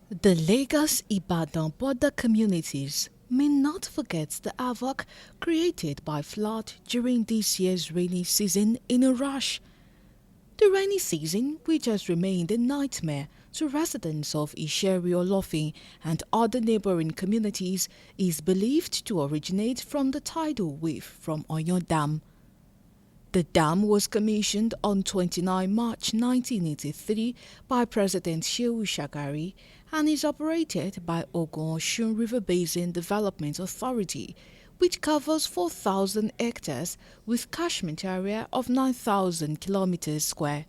The Lagos-Ibadan border communities may not forget the havoc created by flood during this year's rainy season in a rush. The rainy season, which has remained a nightmare to residents of Isheri Olofin and other neighboring communities, is believed to originate from the tidal wave from Oyo Dam. The dam was commissioned on 29 March 1983 by President Shehu Shagari and is operated by Ogun Osun River Basin Development Authority, which covers 4,000 hectares with catchment area of 9,000 kilometers square.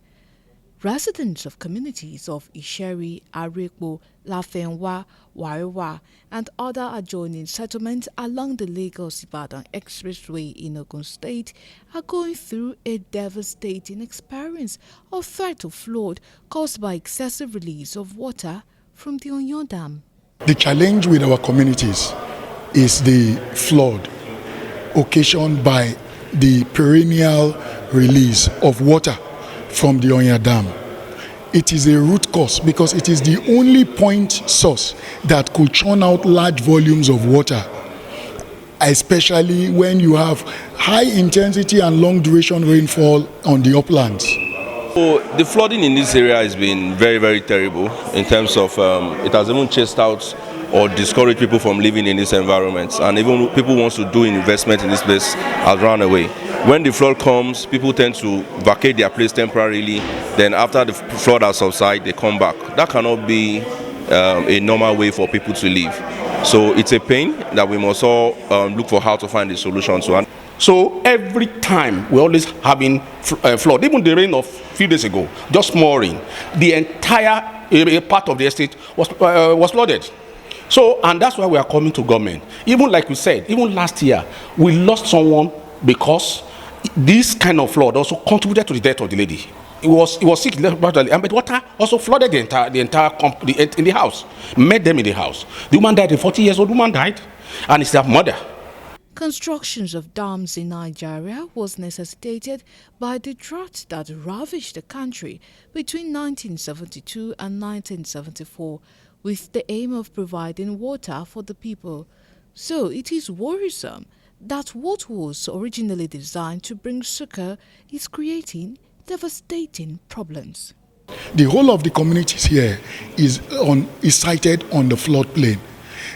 Residents of communities of Isheri, Arepo, Lafenwa, Warewa, and other adjoining settlements along the Lagos-Ibadan Expressway in Ogun State are going through a devastating experience of threat of flood caused by excessive release of water from the Oyo Dam. The challenge with our communities is the flood occasioned by the perennial release of water from the Oyo Dam. It is a root cause because it is the only point source that could churn out large volumes of water, especially when you have high intensity and long duration rainfall on the uplands. So the flooding in this area has been very, very terrible in terms of it has even chased out or discouraged people from living in this environment, and even people who want to do investment in this place has run away. When the flood comes, people tend to vacate their place temporarily. Then after the flood has subsided, they come back. That cannot be a normal way for people to live. So it's a pain that we must all look for how to find a solution to. So every time we're always having flood. Even the rain of a few days ago, just small rain, the entire part of the estate was flooded. So, and that's why we are coming to government. Even like we said, even last year, we lost someone because this kind of flood also contributed to the death of the lady. It was sick, and the water also flooded the entire in the house, met them in the house. The woman died, a 40-year-old woman died, and it's their mother. Constructions of dams in Nigeria was necessitated by the drought that ravaged the country between 1972 and 1974, with the aim of providing water for the people. So it is worrisome that what was originally designed to bring succor is creating devastating problems. The whole of the communities here is sited on the floodplain.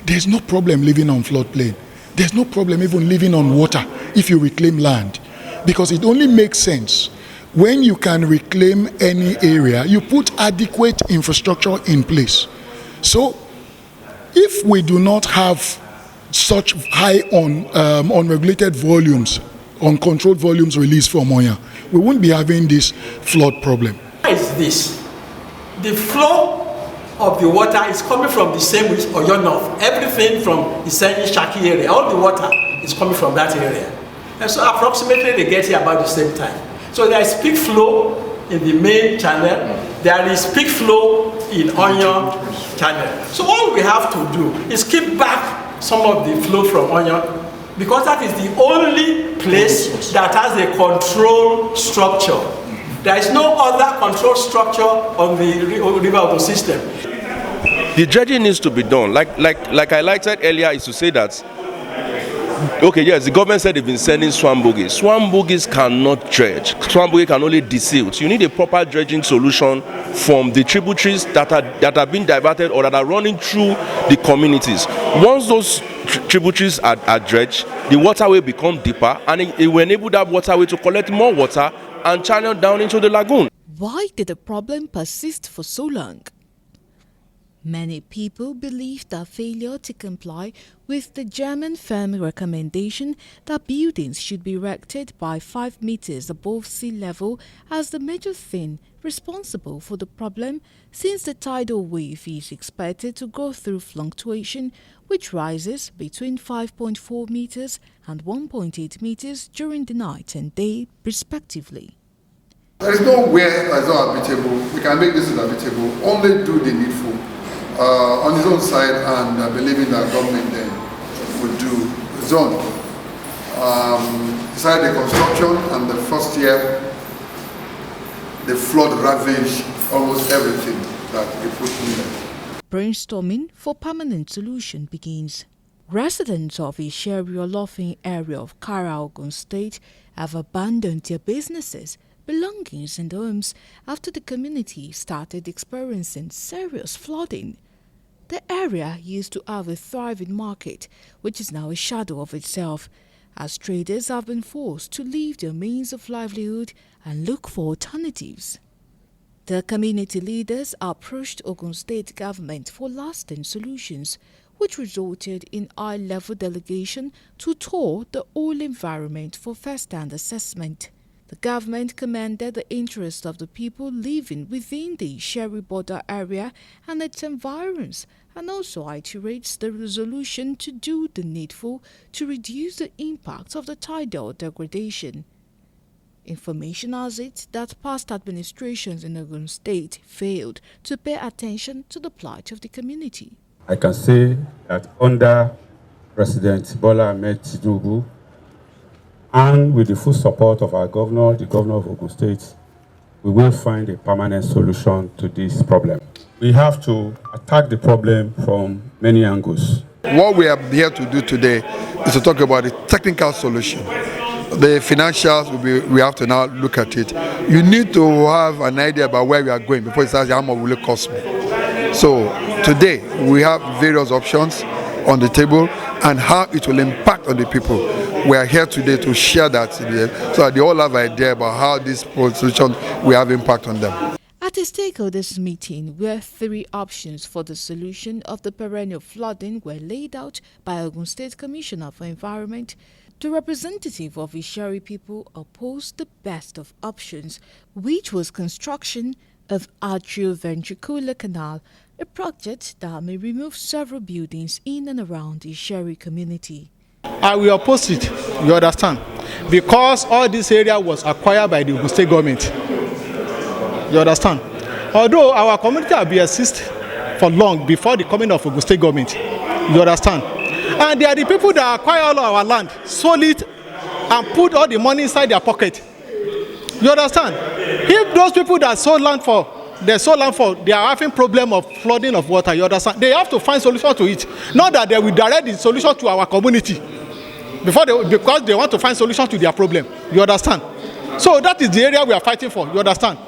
There's no problem living on floodplain. There's no problem even living on water if you reclaim land, because it only makes sense when you can reclaim any area, you put adequate infrastructure in place. So if we do not have such high unregulated volumes, uncontrolled volumes released from Oya, we won't be having this flood problem. Why is this? The flow of the water is coming from the same with Oyo North. Everything from the Isheri Shaki area, all the water is coming from that area. And so approximately they get here about the same time. So there is peak flow in the main channel, there is peak flow in Oyo channel. So all we have to do is keep back some of the flow from Oyo, because that is the only place that has a control structure. There is no other control structure on the river Ogun system. The dredging needs to be done. Like I highlighted earlier, is to say that, okay, yes, the government said they've been sending swamp bogies. Swamp bogies cannot dredge. Swamp bogies can only desilt. You need a proper dredging solution from the tributaries that are being diverted or that are running through the communities. Once those tributaries are dredged, the waterway become deeper, and it will enable that waterway to collect more water and channel down into the lagoon. Why did the problem persist for so long? Many people believe that failure to comply with the German firm recommendation that buildings should be erected by 5 meters above sea level as the major thing responsible for the problem, since the tidal wave is expected to go through fluctuation which rises between 5.4 meters and 1.8 meters during the night and day respectively. There is no way that's not habitable. We can make this habitable, only do the needful on his own side, and believing that government then would do its own. Beside the construction, and the first year, the flood ravaged almost everything that we put in there. brainstorming for permanent solution begins. Residents of Isheri Olofin area of Kara, Ogun State have abandoned their businesses, belongings and homes after the community started experiencing serious flooding. The area used to have a thriving market, which is now a shadow of itself, as traders have been forced to leave their means of livelihood and look for alternatives. The community leaders approached Ogun State government for lasting solutions, which resulted in high-level delegation to tour the whole environment for first-hand assessment. The government commended the interest of the people living within the Isheri border area and its environs, and also iterates the resolution to do the needful to reduce the impact of the tidal degradation. Information has it that past administrations in Ogun State failed to pay attention to the plight of the community. I can say that under President Bola Ahmed Tinubu, and with the full support of our governor, the governor of Ogun State, we will find a permanent solution to this problem. We have to attack the problem from many angles. What we are here to do today is to talk about the technical solution. The financials, we have to now look at it. You need to have an idea about where we are going before you start how much will it cost me. So today we have various options on the table and how it will impact on the people. We are here today to share that so that they all have an idea about how this solution will have impact on them. At a stakeholders meeting where 3 options for the solution of the perennial flooding were laid out by Ogun State Commissioner for Environment, the representative of Isheri people opposed the best of options, which was construction of atrioventricular canal, a project that may remove several buildings in and around the Isheri community. I will oppose it, you understand, because all this area was acquired by the Ogun State government. You understand? Although our community have been assisted for long before the coming of Ogun State government. You understand? And they are the people that acquire all our land, sold it, and put all the money inside their pocket. You understand? If those people that sold land for, they are having problem of flooding of water, you understand? They have to find solution to it. Not that they will direct the solution to our community because they want to find solution to their problem. You understand? So that is the area we are fighting for. You understand?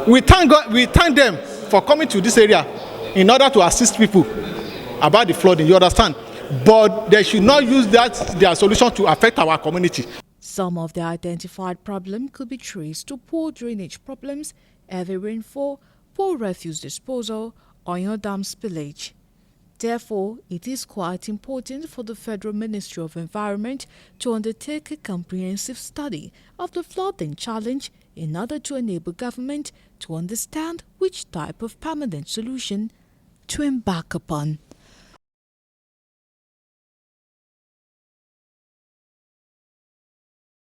We thank God, we thank them for coming to this area in order to assist people about the flooding. You understand? But they should not use their solution to affect our community. Some of the identified problems could be traced to poor drainage problems, heavy rainfall, poor refuse disposal, oil dam spillage. Therefore, it is quite important for the Federal Ministry of Environment to undertake a comprehensive study of the flooding challenge in order to enable government to understand which type of permanent solution to embark upon.